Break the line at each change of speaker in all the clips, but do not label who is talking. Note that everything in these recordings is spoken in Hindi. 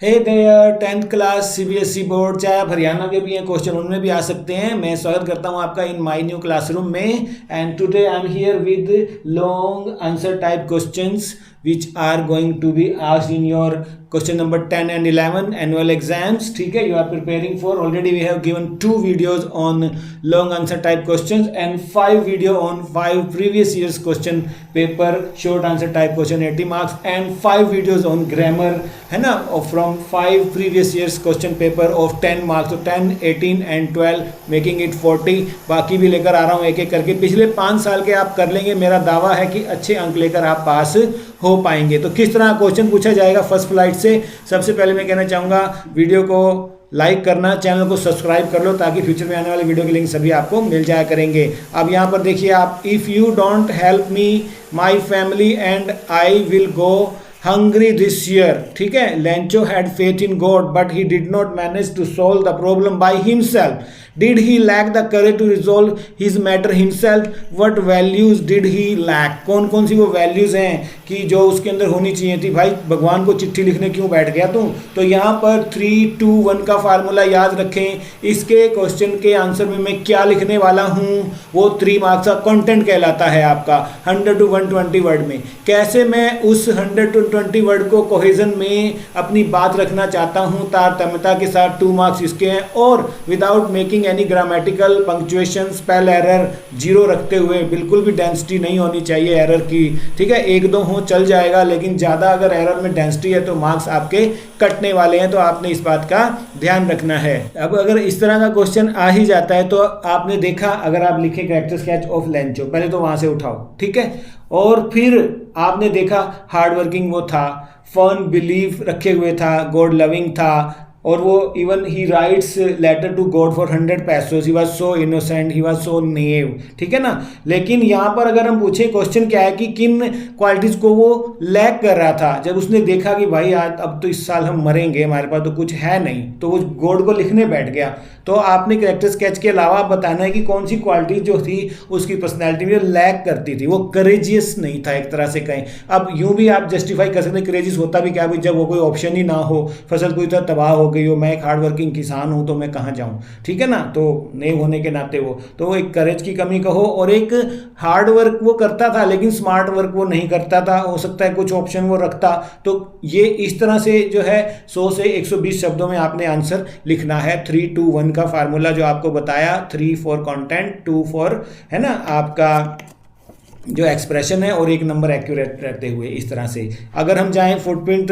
Hey there 10th class CBSE board, चाहे आप हरियाणा के भी हैं क्वेश्चन उनमें भी आ सकते हैं। मैं स्वागत करता हूं आपका इन माय न्यू क्लासरूम में। And today I am here with long answer type questions which are going to be asked in your question number 10 and 11 annual exams. ठीक है, you are preparing for, already we have given 2 videos on long answer type questions and 5 video on 5 previous years question paper short answer type question 80 marks and 5 videos on grammar है ना, from 5 previous years question paper of 10 marks, so 10 18 and 12 making it 40। बाकी भी लेकर आ रहा हूँ एक एक करके। पिछले 5 साल के आप कर लेंगे, मेरा दावा है कि अच्छे अंक लेकर आप पास हो पाएंगे। तो किस तरह क्वेश्चन पूछा जाएगा फर्स्ट फ्लाइट से, सबसे पहले मैं कहना चाहूँगा वीडियो को लाइक करना, चैनल को सब्सक्राइब कर लो ताकि फ्यूचर में आने वाले वीडियो के लिंक सभी आपको मिल जाया करेंगे। अब यहाँ पर देखिए आप, if you don't help me my family and I will go hungry this year। ठीक है, Lencho had faith in God but he did not manage to solve the problem by himself। Did he lack the courage to resolve his matter himself? What values did he lack? कौन कौन सी वो वैल्यूज़ हैं कि जो उसके अंदर होनी चाहिए थी। भाई भगवान को चिट्ठी लिखने क्यों बैठ गया तू। तो यहाँ पर 3 2 1 का फार्मूला याद रखें। इसके क्वेश्चन के आंसर में मैं क्या लिखने वाला हूँ, वो 3 मार्क्स का कंटेंट कहलाता है आपका 100 to 120 वर्ड में। कैसे मैं उस 100 to 120 वर्ड को कोहेजन में अपनी बात रखना चाहता हूँ, तारतम्यता के साथ 2 मार्क्स इसके हैं, और without making any grammatical punctuation spell error 0 रखते हुए, बिल्कुल भी डेंसिटी नहीं होनी चाहिए एरर की। ठीक है, 1-2 हो चल जाएगा, लेकिन ज़्यादा अगर एरर में डेंसिटी है तो मार्क्स आपके कटने वाले हैं, तो आपने इस बात का ध्यान रखना है। अब अगर इस तरह का क्वेश्चन आ ही जाता है तो आपने देखा, अगर आप लिखे कैरेक्टर स्केच ऑफ लेंचो, पहले तो वहाँ से उठाओ। ठीक है, और फिर आपने देखा हार्ड वर्किंग वो था, फन बिलीफ रखे हुए था, गॉड लविंग था, और वो even he writes letter to God for 100 pesos, he was so innocent, he was so naive. ठीक है ना। लेकिन यहाँ पर अगर हम पूछे क्वेश्चन क्या है कि किन क्वालिटीज़ को वो लैक कर रहा था, जब उसने देखा कि भाई आज अब तो इस साल हम मरेंगे, हमारे पास तो कुछ है नहीं, तो वो गॉड को लिखने बैठ गया। तो आपने कैरेक्टर स्केच के अलावा बताना है कि कौन सी क्वालिटी जो थी उसकी पर्सनैलिटी में लैक करती थी, वो करेजियस नहीं था एक तरह से कहें। अब यूँ भी आप जस्टिफाई कर सकते हैं, करेजियस होता भी क्या, जब वो कोई ऑप्शन ही ना हो, फसल पूरी तरह तबाह हो गई हो, मैं एक हार्ड वर्किंग किसान हूँ तो मैं कहाँ जाऊँ। ठीक है ना, तो नहीं होने के नाते वो तो एक करेज की कमी कहो, और एक हार्ड वर्क वो करता था लेकिन स्मार्ट वर्क वो नहीं करता था, हो सकता है कुछ ऑप्शन वो रखता। तो ये इस तरह से जो है 100 से 120 शब्दों में आपने आंसर लिखना है। 3 2 1 का फार्मूला जो आपको बताया, 3 फॉर कंटेंट, 2 फॉर है ना आपका जो एक्सप्रेशन है, और 1 नंबर एक्यूरेट रहते हुए इस तरह से। अगर हम जाएं फुटप्रिंट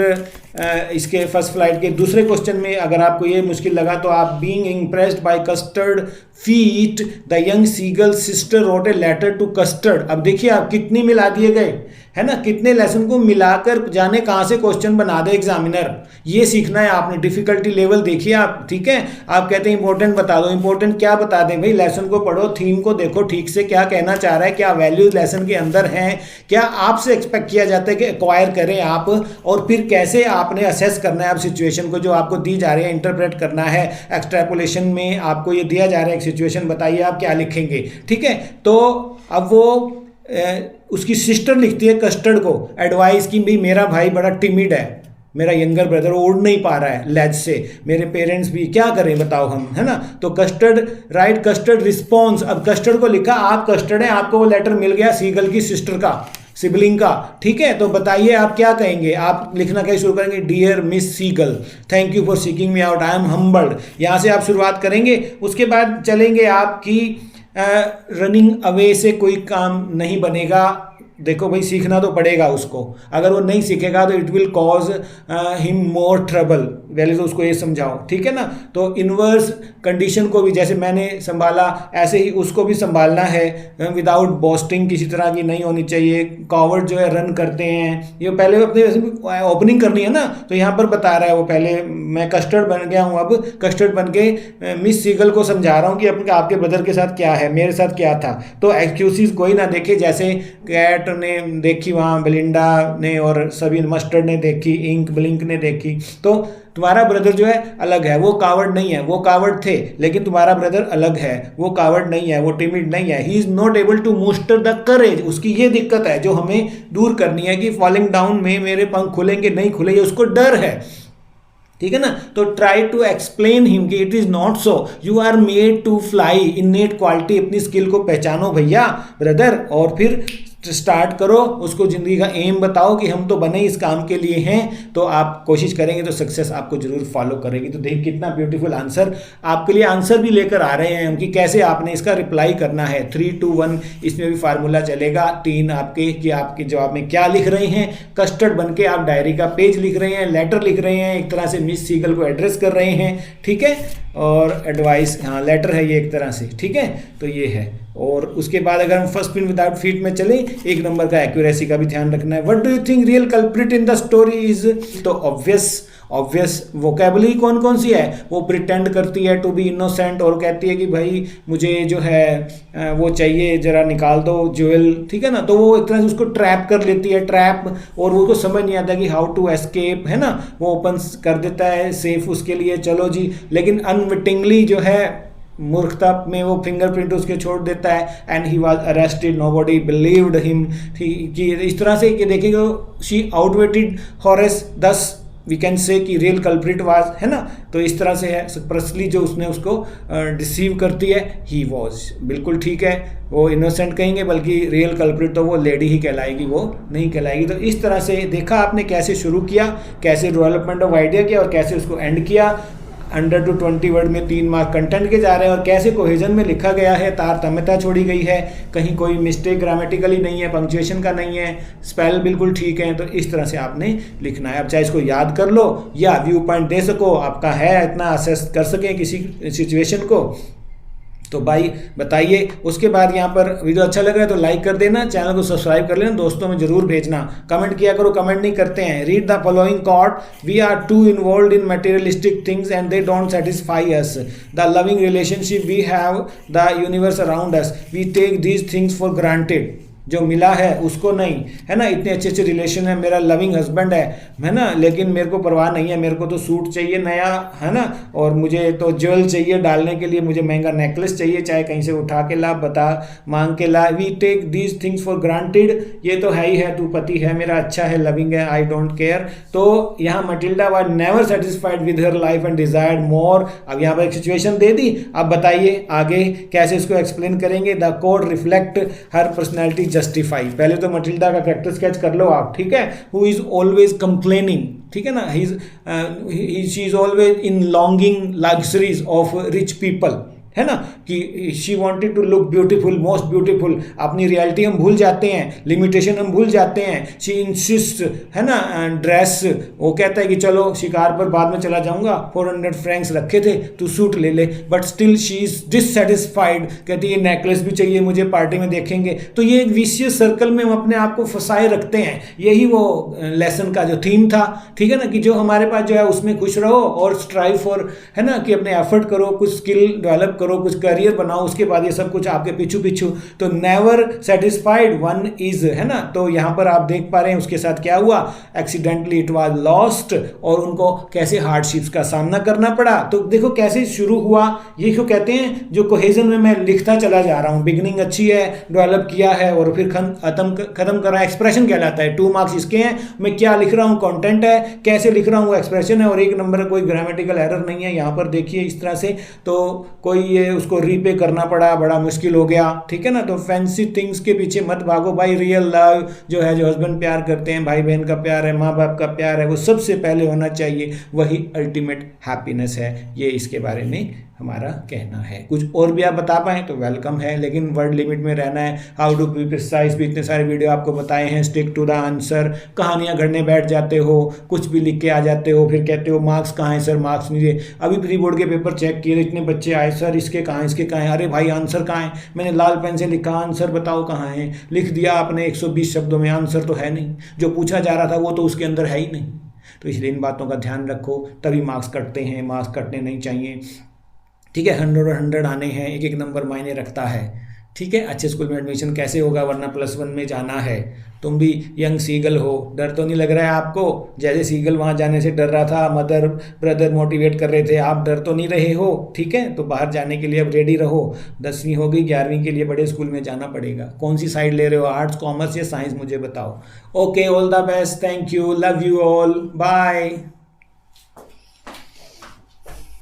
इसके फर्स्ट फ्लाइट के दूसरे क्वेश्चन में, अगर आपको ये मुश्किल लगा तो आप, being impressed by Custard feat the young Seagull sister wrote a letter to Custard. अब देखिए आप कितनी मिला दिए गए है ना, कितने लेसन को मिलाकर जाने कहाँ से क्वेश्चन बना दे एग्जामिनर, ये सीखना है आपने। डिफिकल्टी लेवल देखिए आप। ठीक है, आप कहते हैं इंपॉर्टेंट बता दो, इंपॉर्टेंट क्या बता दें भाई, लेसन को पढ़ो, थीम को देखो ठीक से, क्या कहना चाह रहा है, क्या वैल्यूज लेसन के अंदर हैं, क्या आपसे एक्सपेक्ट किया जाता है कि एक्वायर करें आप, और फिर कैसे आपने असेस करना है आप सिचुएशन को जो आपको दी जा रही है, इंटरप्रेट करना है। एक्सट्रैपोलेशन में आपको ये दिया जा रहा है एक सिचुएशन, बताइए आप क्या लिखेंगे। ठीक है, तो अब वो उसकी सिस्टर लिखती है कस्टर्ड को एडवाइस की, भी मेरा भाई बड़ा टिमिड है, मेरा यंगर ब्रदर उड़ नहीं पा रहा है लेज से, मेरे पेरेंट्स भी क्या करें बताओ हम, है ना। तो कस्टर्ड राइट कस्टर्ड रिस्पॉन्स। अब कस्टर्ड को लिखा, आप कस्टर्ड हैं, आपको वो लेटर मिल गया सीगल की सिस्टर का, सिबलिंग का। ठीक है, तो बताइए आप क्या कहेंगे। आप लिखना कैसे शुरू करेंगे, dear Miss Seagull, thank you for seeking me out, I am humbled. यहाँ से आप शुरुआत करेंगे, उसके बाद चलेंगे आपकी रनिंग अवे से कोई काम नहीं बनेगा। देखो भाई, सीखना तो पड़ेगा उसको, अगर वो नहीं सीखेगा तो it will cause him more trouble, पहले तो उसको ये समझाओ। ठीक है ना, तो इन्वर्स कंडीशन को भी जैसे मैंने संभाला ऐसे ही उसको भी संभालना है, विदाउट बॉस्टिंग किसी तरह की नहीं होनी चाहिए। कॉवर्ड जो है रन करते हैं, ये पहले अपने ओपनिंग करनी है ना, तो यहाँ पर बता रहा है वो, पहले मैं कस्टर्ड बन गया हूँ, अब कस्टर्ड बन के मिस सीगल को समझा रहा हूँ कि आपके ब्रदर के साथ क्या है, मेरे साथ क्या था। तो एक्सक्यूज़ कोई ना देखे, जैसे कैट ने देखी वहाँ, बेलिंडा ने और सभी, मस्टर्ड ने देखी, इंक ब्लिंक ने देखी। तो तुम्हारा ब्रदर जो है अलग है, वो कावर्ड नहीं है, वो कावर्ड थे, लेकिन तुम्हारा ब्रदर अलग है, वो कावर्ड नहीं है, वो टिमिड नहीं है। He is not able to muster the courage. उसकी ये दिक्कत है जो हमें दूर करनी है कि फॉलिंग डाउन में मेरे पंख खुलेंगे नहीं खुलेंगे, उसको डर है। ठीक है ना। तो ट्राई टू एक्सप्लेन हिम कि it is not so, you are made to fly, innate quality, अपनी स्किल को पहचानो भैया ब्रदर, और फिर स्टार्ट करो, उसको ज़िंदगी का एम बताओ कि हम तो बने इस काम के लिए हैं, तो आप कोशिश करेंगे तो सक्सेस आपको जरूर फॉलो करेगी। तो देख कितना ब्यूटीफुल आंसर, आपके लिए आंसर भी लेकर आ रहे हैं हम कि कैसे आपने इसका रिप्लाई करना है। 3, 2, 1 इसमें भी फार्मूला चलेगा। 3 आपके कि आपके जवाब में क्या लिख रहे हैं, कस्टर्ड बन के आप डायरी का पेज लिख रहे हैं, लेटर लिख रहे हैं, एक तरह से मिस सीगल को एड्रेस कर रहे हैं, ठीक है, और एडवाइस, हाँ लेटर है ये एक तरह से, ठीक है। तो ये है, और उसके बाद अगर हम फर्स्ट पिन विदाउट फीट में चलें, 1 नंबर का एक्यूरेसी का भी ध्यान रखना है। What do you think real culprit in the story is, तो ऑब्वियस वोकेबुलरी कौन कौन सी है, वो प्रिटेंड करती है टू बी इनोसेंट और कहती है कि भाई मुझे जो है वो चाहिए, जरा निकाल दो ज्वेल, ठीक है ना। तो वो एक तरह से उसको ट्रैप कर लेती है, ट्रैप, और वो को समझ नहीं आता कि हाउ टू एस्केप, है ना, वो ओपन कर देता है सेफ उसके लिए, चलो जी, लेकिन अनविटिंगली जो है मूर्खता में वो फिंगरप्रिंट उसके छोड़ देता है, and he was arrested, nobody believed him, कि इस तरह से कि देखिएगा शी आउटवेटेड हॉरेस, दस वी कैन से कि रियल कल्प्रिट वाज, है ना। तो इस तरह से है पर्सनली जो उसने उसको डिसीव करती है, ही वॉज, बिल्कुल ठीक है, वो इनोसेंट कहेंगे, बल्कि रियल कल्प्रिट तो वो लेडी ही कहलाएगी, वो नहीं कहलाएगी। तो इस तरह से देखा आपने कैसे शुरू किया, कैसे डेवलपमेंट ऑफ आइडिया किया, और कैसे उसको एंड किया। अंडर टू 20 वर्ड में 3 मार्क कंटेंट के जा रहे हैं, और कैसे कोहेजन में लिखा गया है, तारतम्यता छोड़ी गई है, कहीं कोई मिस्टेक ग्रामेटिकली नहीं है, पंक्चुएशन का नहीं है, स्पेल बिल्कुल ठीक है। तो इस तरह से आपने लिखना है। अब चाहे इसको याद कर लो या व्यू पॉइंट दे सको, आपका है इतना असेस कर सकें किसी सिचुएशन को, तो भाई बताइए। उसके बाद यहाँ पर वीडियो अच्छा लग रहा है तो लाइक कर देना, चैनल को सब्सक्राइब कर लेना, दोस्तों में जरूर भेजना, कमेंट किया करो, कमेंट नहीं करते हैं। Read the following quote, we are too involved in materialistic things and they don't satisfy us, the loving relationship we have, the universe around us, we take these things for granted, जो मिला है उसको नहीं, है ना। इतने अच्छे अच्छे रिलेशन है, मेरा लविंग हस्बैंड है ना, लेकिन मेरे को परवाह नहीं है, मेरे को तो सूट चाहिए नया, है ना, और मुझे तो ज्वेल चाहिए डालने के लिए, मुझे महंगा नेकलेस चाहिए, चाहे कहीं से उठा के ला, बता मांग के ला, we take these things for granted, ये तो है ही है, तू पति है मेरा, अच्छा है, लविंग है, आई डोंट केयर। तो यहाँ Matilda was never satisfied with her life and desired more. अब यहाँ पर एक सिचुएशन दे दी, अब बताइए आगे कैसे इसको एक्सप्लेन करेंगे। The code reflect her personality justify, पहले तो मटिल्डा का कैरेक्टर स्केच कर लो आप, ठीक है। हु इज ऑलवेज कंप्लेनिंग, ठीक है ना, she is always in longing luxuries of rich people, है ना, कि she wanted to look beautiful, most beautiful. अपनी रियलिटी हम भूल जाते हैं, लिमिटेशन हम भूल जाते हैं। शी इंसिस्ट, है ना, ड्रेस, वो कहता है कि चलो शिकार पर बाद में चला जाऊंगा, 400 फ्रैंक्स रखे थे, तू सूट ले ले, but still she is dissatisfied, कहती है नेकलेस भी चाहिए मुझे, पार्टी में देखेंगे। तो ये एक विशियस सर्कल में हम अपने आप को फंसाए रखते हैं। यही वो लेसन का जो थीम था, ठीक है ना, कि जो हमारे पास जो है उसमें खुश रहो और स्ट्राइव फॉर, है ना, कि अपने एफर्ट करो, कुछ स्किल डेवलप करो, कुछ करियर बनाओ, उसके बाद ये सब कुछ आपके पीछू पीछू। तो नेवर सेटिस्फाइड वन इज, है ना। तो यहां पर आप देख पा रहे हैं उसके साथ क्या हुआ, एक्सीडेंटली इट वाज लॉस्ट, और उनको कैसे हार्डशिप्स का सामना करना पड़ा। तो देखो कैसे शुरू हुआ, ये क्यों कहते हैं जो कोहेजन में मैं लिखता चला जा रहा हूं, बिगिनिंग अच्छी है, डेवलप किया है, और फिर खत्म कर रहा है, एक्सप्रेशन कहलाता है। 2 मार्क्स इसके हैं, मैं क्या लिख रहा हूं, कंटेंट है, कैसे लिख रहा हूं वो एक्सप्रेशन है, और 1 नंबर कोई ग्रामेटिकल एरर नहीं है। यहां पर देखिए इस तरह से, तो कोई ये उसको रीपे करना पड़ा, बड़ा मुश्किल हो गया, ठीक है ना। तो फैंसी थिंग्स के पीछे मत भागो भाई। रियल लव जो है, जो हस्बैंड प्यार करते हैं, भाई बहन का प्यार है, माँ बाप का प्यार है, वो सबसे पहले होना चाहिए, वही अल्टीमेट हैप्पीनेस है। ये इसके बारे में हमारा कहना है। कुछ और भी आप बता पाएँ तो वेलकम है, लेकिन वर्ड लिमिट में रहना है। हाउ टू बी प्रिसाइज भी इतने सारे वीडियो आपको बताए हैं। स्टिक टू द आंसर, कहानियाँ गढ़ने बैठ जाते हो, कुछ भी लिख के आ जाते हो, फिर कहते हो मार्क्स कहाँ हैं सर, मार्क्स नहीं दिए। अभी प्री बोर्ड के पेपर चेक किए, इतने बच्चे आए, सर इसके कहाँ हैं, इसके कहाँ हैं, अरे भाई आंसर कहाँ है, मैंने लाल पेन से लिखा, आंसर बताओ कहाँ है, लिख दिया आपने 120 शब्दों में, आंसर तो है नहीं, जो पूछा जा रहा था वो तो उसके अंदर है ही नहीं। तो इसलिए इन बातों का ध्यान रखो, तभी मार्क्स कटते हैं, मार्क्स कटने नहीं चाहिए, ठीक है। 100 और 100 आने हैं, एक एक नंबर मायने रखता है, ठीक है। अच्छे स्कूल में एडमिशन कैसे होगा, वरना +1 में जाना है। तुम भी यंग सीगल हो, डर तो नहीं लग रहा है आपको, जैसे सीगल वहाँ जाने से डर रहा था, मदर ब्रदर मोटिवेट कर रहे थे, आप डर तो नहीं रहे हो, ठीक है। तो बाहर जाने के लिए अब रेडी रहो। 10वीं हो गई, 11वीं के लिए बड़े स्कूल में जाना पड़ेगा। कौन सी साइड ले रहे हो, आर्ट्स, कॉमर्स या साइंस, मुझे बताओ। Okay, all the best, thank you, love you all, bye.